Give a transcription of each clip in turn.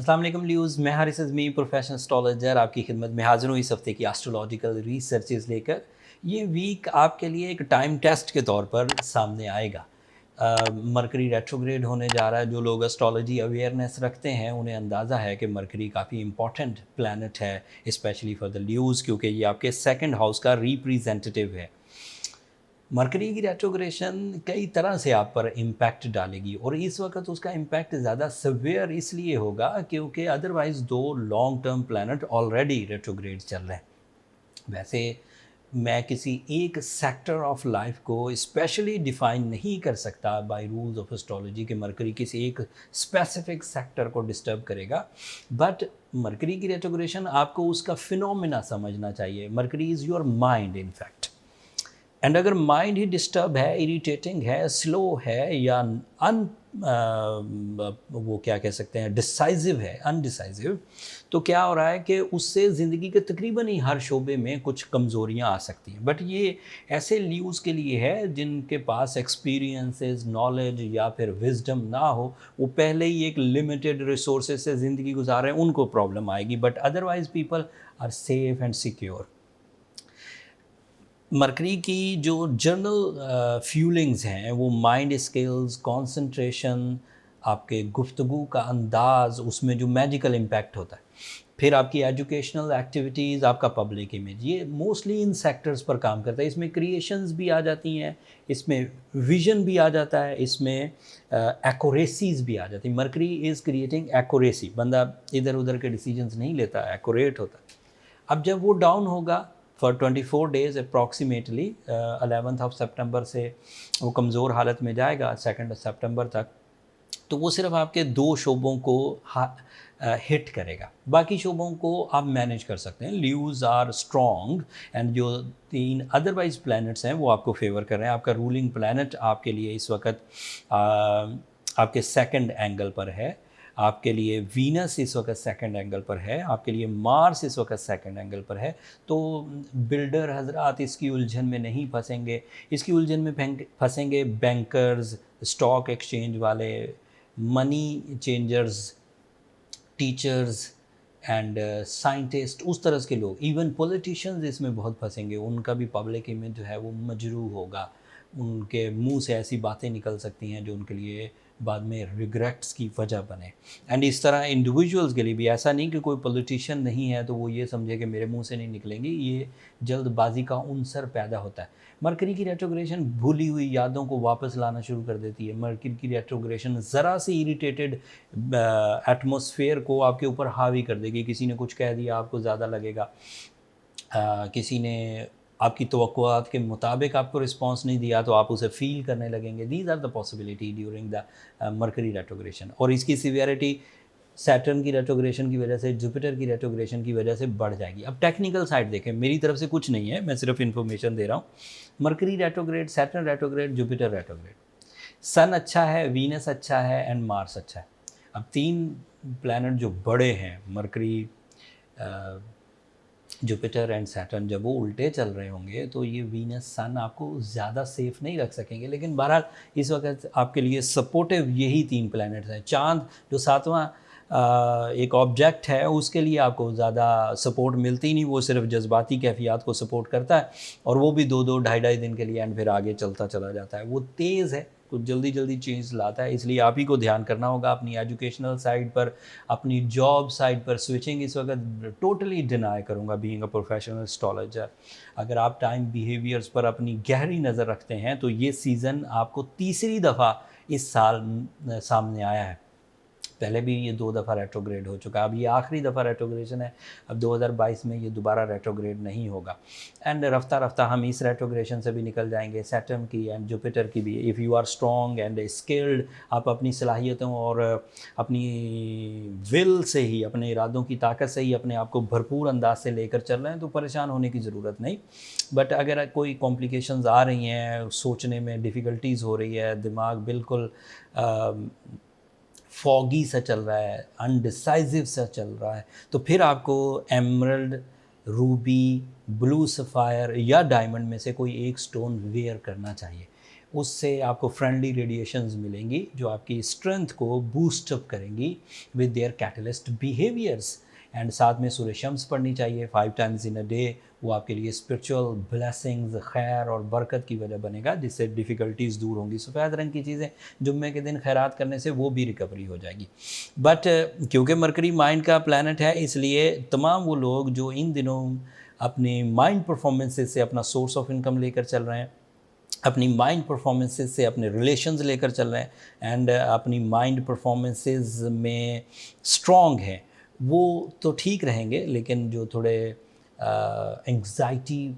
अस्सलाम वालेकुम ल्यूज़, मैं हारिस अज़मी प्रोफेशनल एस्ट्रोलॉजर आपकी खिदमत में हाज़िर हूँ इस हफ़्ते की एस्ट्रोलॉजिकल रिसर्चेज़ लेकर। ये वीक आपके लिए एक टाइम टेस्ट के तौर पर सामने आएगा। मरकरी रेट्रोग्रेड होने जा रहा है। जो लोग एस्ट्रोलॉजी अवेयरनेस रखते हैं उन्हें अंदाज़ा है कि मरकरी काफ़ी इंपॉर्टेंट प्लैनेट है, स्पेशली फॉर द ल्यूज़, क्योंकि ये आपके सेकंड हाउस का रिप्रेजेंटेटिव है। मरकरी की रेट्रोग्रेशन कई तरह से आप पर इम्पैक्ट डालेगी और इस वक्त उसका इम्पैक्ट ज़्यादा सवेयर इसलिए होगा क्योंकि अदरवाइज़ दो long term planet already retrograde चल रहे हैं। वैसे मैं किसी एक सेक्टर ऑफ लाइफ को स्पेशली डिफ़ाइन नहीं कर सकता बाय रूल्स ऑफ एस्ट्रोलॉजी कि मरकरी किसी एक स्पेसिफिक सेक्टर को डिस्टर्ब करेगा, बट मरकरी की रेट्रोग्रेशन आपको उसका फिनोमिना समझना चाहिए। Mercury is your mind in fact, and अगर माइंड ही डिस्टर्ब है, इरिटेटिंग है, स्लो है या वो क्या कह सकते हैं, डिसाइसिव है, अनडिसाइसिव, तो क्या हो रहा है कि उससे ज़िंदगी के तकरीबन ही हर शोबे में कुछ कमज़ोरियाँ आ सकती हैं। बट ये ऐसे ल्यूज़ के लिए है जिनके पास एक्सपीरियंसेस, नॉलेज या फिर विजडम ना हो, वो पहले ही एक लिमिटेड रिसोर्सेज से ज़िंदगी गुजार रहे हैं, उनको प्रॉब्लम आएगी। But otherwise people are safe and secure. Mercury की जो जर्नल फ्यूलिंग्स हैं वो माइंड स्किल्स, कंसंट्रेशन, आपके गुफ्तगू का अंदाज़, उसमें जो मैजिकल इम्पैक्ट होता है, फिर आपकी एजुकेशनल एक्टिविटीज़, आपका पब्लिक इमेज, ये मोस्टली इन सेक्टर्स पर काम करता है। इसमें क्रिएशंस भी आ जाती हैं, इसमें विजन भी आ जाता है, इसमें एक्यूरेसीज़ भी आ जाती हैं। मरकरी इज़ क्रिएटिंग एक्यूरेसी, बंदा इधर उधर के डिसीजंस नहीं लेता, एक्यूरेट होता है। अब जब वो डाउन होगा फॉर 24 डेज़ अप्रॉक्सीमेटली 11 ऑफ सितंबर से वो कमज़ोर हालत में जाएगा 2 सितंबर तक, तो वो सिर्फ आपके 2 शोबों को हिट करेगा, बाकी शोबों को आप मैनेज कर सकते हैं। ल्यूज़ आर स्ट्रॉन्ग एंड जो 3 अदरवाइज प्लैनेट्स हैं वो आपको फेवर कर रहे हैं। आपका रूलिंग प्लैनेट आपके लिए इस वक्त आपके सेकंड एंगल पर है, आपके लिए वीनस इस वक्त सेकंड एंगल पर है, आपके लिए मार्स इस वक्त सेकंड एंगल पर है। तो बिल्डर हजरात इसकी उलझन में नहीं फंसेंगे, इसकी उलझन में फंसेंगे बैंकर्स, स्टॉक एक्सचेंज वाले, money changers, teachers and scientist, उस तरह के लोग। इवन पॉलिटिशियंस इसमें बहुत फंसेंगे, उनका भी पब्लिक इमेज जो है वो मजरूह होगा, उनके मुंह से ऐसी बातें निकल सकती हैं जो उनके लिए बाद में रिग्रेट्स की वजह बने। एंड इस तरह इंडिविजुअल्स के लिए भी, ऐसा नहीं कि कोई पॉलिटिशियन नहीं है तो वो ये समझे कि मेरे मुंह से नहीं निकलेंगी, ये जल्दबाजी का उनसर पैदा होता है। मरकरी की रेट्रोग्रेशन भूली हुई यादों को वापस लाना शुरू कर देती है। मरकरी की रेट्रोग्रेशन ज़रा सी इरिटेटेड एटमॉस्फेयर को आपके ऊपर हावी कर देगी। किसी ने कुछ कह दिया, आपको ज़्यादा लगेगा, किसी ने आपकी तवक्कुआत के मुताबिक आपको रिस्पॉन्स नहीं दिया तो आप उसे फ़ील करने लगेंगे। These are the possibility during the Mercury retrogression. और इसकी सीवियरिटी सैटर्न की रेट्रोग्रेशन की वजह से, जुपिटर की रेट्रोग्रेशन की वजह से बढ़ जाएगी। अब टेक्निकल साइड देखें, मेरी तरफ से कुछ नहीं है, मैं सिर्फ इन्फॉर्मेशन दे रहा हूँ। Mercury retrograde, Saturn retrograde, Jupiter retrograde, sun अच्छा है, वीनस अच्छा है एंड मार्स अच्छा है। अब 3 प्लैनेट जो बड़े हैं, मरकरी, जुपिटर एंड सैटर्न, जब वो उल्टे चल रहे होंगे तो ये वीनस सन आपको ज़्यादा सेफ नहीं रख सकेंगे। लेकिन बहरहाल इस वक्त आपके लिए सपोर्टिव यही 3 प्लैनेट्स हैं। चाँद जो 7वां एक ऑब्जेक्ट है, उसके लिए आपको ज़्यादा सपोर्ट मिलती नहीं, वो सिर्फ जज्बाती कैफियत को सपोर्ट करता है और वो भी 2-2 ढाई-ढाई दिन के लिए, एंड फिर आगे चलता चला जाता है। वो तेज़ है, कुछ जल्दी जल्दी चेंज लाता है, इसलिए आप ही को ध्यान करना होगा अपनी एजुकेशनल साइड पर, अपनी जॉब साइड पर। स्विचिंग इस वक्त टोटली डिनाई करूँगा बीइंग अ प्रोफेशनल एस्ट्रोलॉजर। अगर आप टाइम बिहेवियर्स पर अपनी गहरी नज़र रखते हैं तो ये सीज़न आपको तीसरी दफ़ा इस साल सामने आया है। पहले भी ये 2 दफ़ा रेट्रोग्रेड हो चुका है, अब ये आखिरी दफ़ा रेट्रोग्रेशन है। अब 2022 में ये दोबारा रेट्रोग्रेड नहीं होगा। एंड रफ्ता रफ्ता हम इस रेट्रोग्रेशन से भी निकल जाएंगे, सैटर्न की एंड जुपिटर की भी। If you are strong and skilled, आप अपनी सलाहियतों और अपनी विल से ही, अपने इरादों की ताकत से ही अपने आप को भरपूर अंदाज से लेकर चल रहे हैं, तो परेशान होने की ज़रूरत नहीं। बट अगर कोई कॉम्प्लिकेशंस आ रही हैं, सोचने में डिफ़िकल्टीज़ हो रही है, दिमाग बिल्कुल फॉगी सा चल रहा है, अनडिसाइसिव सा चल रहा है, तो फिर आपको एमरल्ड, रूबी, ब्लू सफ़ायर या डायमंड में से कोई एक स्टोन वेयर करना चाहिए। उससे आपको फ्रेंडली रेडिएशंस मिलेंगी जो आपकी स्ट्रेंथ को बूस्ट अप करेंगी with their catalyst behaviours. And साथ में सूर्य शम्स पढ़नी चाहिए 5 टाइम्स इन अ डे। वो आपके लिए स्पिरिचुअल ब्लेसिंग्स, खैर और बरकत की वजह बनेगा, जिससे डिफ़िकल्टीज़ दूर होंगी। सफ़ेद रंग की चीज़ें जुम्मे के दिन खैरात करने से वो भी रिकवरी हो जाएगी। बट क्योंकि मरकरी माइंड का प्लैनेट है, इसलिए तमाम वो लोग जो इन दिनों अपनी माइंड परफॉर्मेंसेस से अपना सोर्स ऑफ इनकम लेकर चल रहे हैं, अपनी माइंड परफॉर्मेंसेस से अपने रिलेशंस लेकर चल रहे हैं एंड अपनी माइंड परफॉर्मेंसेस में स्ट्रॉन्ग हैं, वो तो ठीक रहेंगे। लेकिन जो थोड़े एंग्जाइटी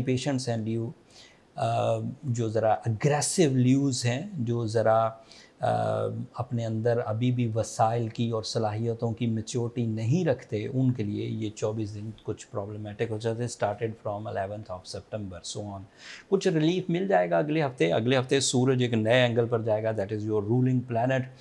पेशेंट्स हैं, जो ज़रा अग्रेसिव ल्यूज़ हैं, जो ज़रा अपने अंदर अभी भी वसाइल की और सलाहियतों की मैच्योरिटी नहीं रखते, उनके लिए ये 24 दिन कुछ प्रॉब्लमेटिक हो जाते हैं। Started from 11th of September so on. कुछ रिलीफ मिल जाएगा अगले हफ्ते। अगले हफ्ते सूरज एक नए एंगल पर जाएगा, that is your ruling planet.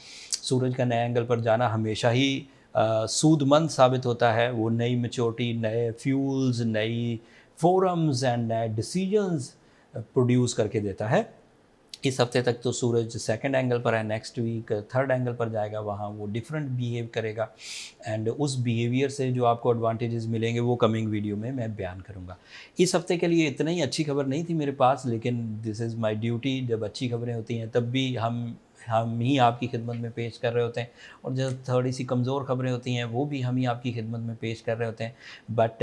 सूरज का नए एंगल पर जाना हमेशा ही सूदमंद साबित होता है। वो नई मैच्योरिटी, नए फ्यूल्स, नई फोरम्स एंड नए डिसीजंस प्रोड्यूस करके देता है। इस हफ्ते तक तो सूरज सेकंड एंगल पर है, नेक्स्ट वीक थर्ड एंगल पर जाएगा, वहाँ वो डिफरेंट बिहेव करेगा एंड उस बिहेवियर से जो आपको एडवांटेजेस मिलेंगे वो कमिंग वीडियो में मैं बयान करूँगा। इस हफ्ते के लिए इतना ही। अच्छी खबर नहीं थी मेरे पास, लेकिन दिस इज़ माय ड्यूटी। जब अच्छी खबरें होती हैं तब भी हम ही आपकी खिदमत में पेश कर रहे होते हैं, और जब थोड़ी सी कमज़ोर खबरें होती हैं वो भी हम ही आपकी खिदमत में पेश कर रहे होते हैं। बट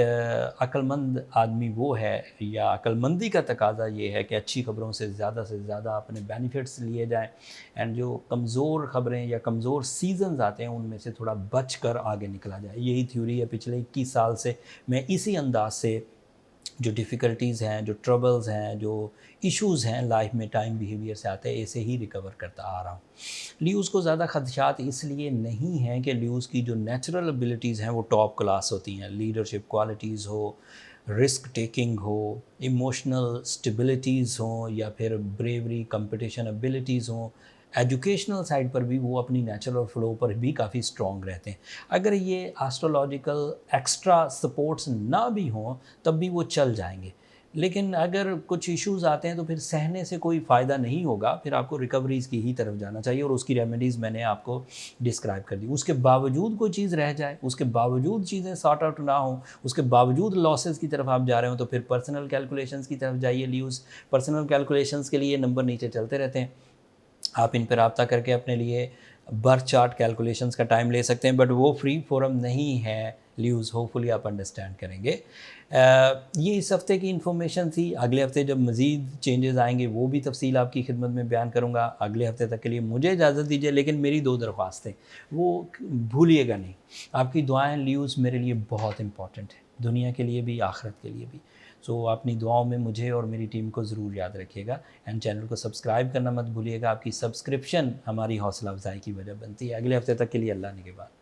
अक्लमंद आदमी वो है, या अक्लमंदी का तकाजा ये है कि अच्छी खबरों से ज़्यादा अपने बेनिफिट्स लिए जाएं एंड जो कमज़ोर खबरें या कमज़ोर सीजन्स आते हैं उनमें से थोड़ा बच कर आगे निकला जाए। यही थ्योरी है पिछले 21 साल से। मैं इसी अंदाज से जो डिफ़िकल्टीज़ हैं, जो ट्रबल्स हैं, जो इश्यूज़ हैं लाइफ में टाइम बिहेवियर से आते हैं, ऐसे ही रिकवर करता आ रहा हूँ। ल्यूज़ को ज़्यादा खदशात इसलिए नहीं हैं कि ल्यूज़ की जो नेचुरल एबिलिटीज़ हैं वो टॉप क्लास होती हैं। लीडरशिप क्वालिटीज़ हो, रिस्क टेकिंग हो, इमोशनल स्टेबिलिटीज़ हों, या फिर ब्रेवरी, कंपटीशन एबिलिटीज़ हों, एजुकेशनल साइड पर भी वो अपनी नेचुरल फ्लो पर भी काफ़ी स्ट्रॉन्ग रहते हैं। अगर ये एस्ट्रोलॉजिकल एक्स्ट्रा सपोर्ट्स ना भी हों तब भी वो चल जाएंगे। लेकिन अगर कुछ इश्यूज़ आते हैं तो फिर सहने से कोई फ़ायदा नहीं होगा, फिर आपको रिकवरीज़ की ही तरफ जाना चाहिए, और उसकी रेमेडीज़ मैंने आपको डिस्क्राइब कर दी। उसके बावजूद कोई चीज़ रह जाए, उसके बावजूद चीज़ें सॉर्ट आउट ना हो, उसके बावजूद लॉसेस की तरफ आप जा रहे हो, तो फिर पर्सनल कैलकुलेशंस की तरफ जाइए। ल्यूज़ पर्सनल कैलकुलेशंस के लिए नंबर नीचे चलते रहते हैं, आप इन पर रब्ता करके अपने लिए बर्थ चार्ट कैलकुलेशंस का टाइम ले सकते हैं, बट वो फ्री फोरम नहीं है ल्यूज़। होपफुली आप अंडरस्टैंड करेंगे। ये इस हफ्ते की इन्फॉर्मेशन थी। अगले हफ्ते जब मज़ीद चेंजेस आएंगे वो भी तफसील आपकी खिदमत में बयान करूँगा। अगले हफ्ते तक के लिए मुझे इजाज़त दीजिए, लेकिन मेरी 2 दरख्वास्तें वो भूलिएगा नहीं। आपकी दुआएं ल्यूज़ मेरे लिए बहुत इंपॉर्टेंट है, दुनिया के लिए भी, आखिरत के लिए भी। सो अपनी दुआओं में मुझे और मेरी टीम को ज़रूर याद रखिएगा एंड चैनल को सब्सक्राइब करना मत भूलिएगा। आपकी सब्सक्रिप्शन हमारी हौसला अफजाई की वजह बनती है। अगले हफ्ते तक के लिए अल्लाह निगहबान।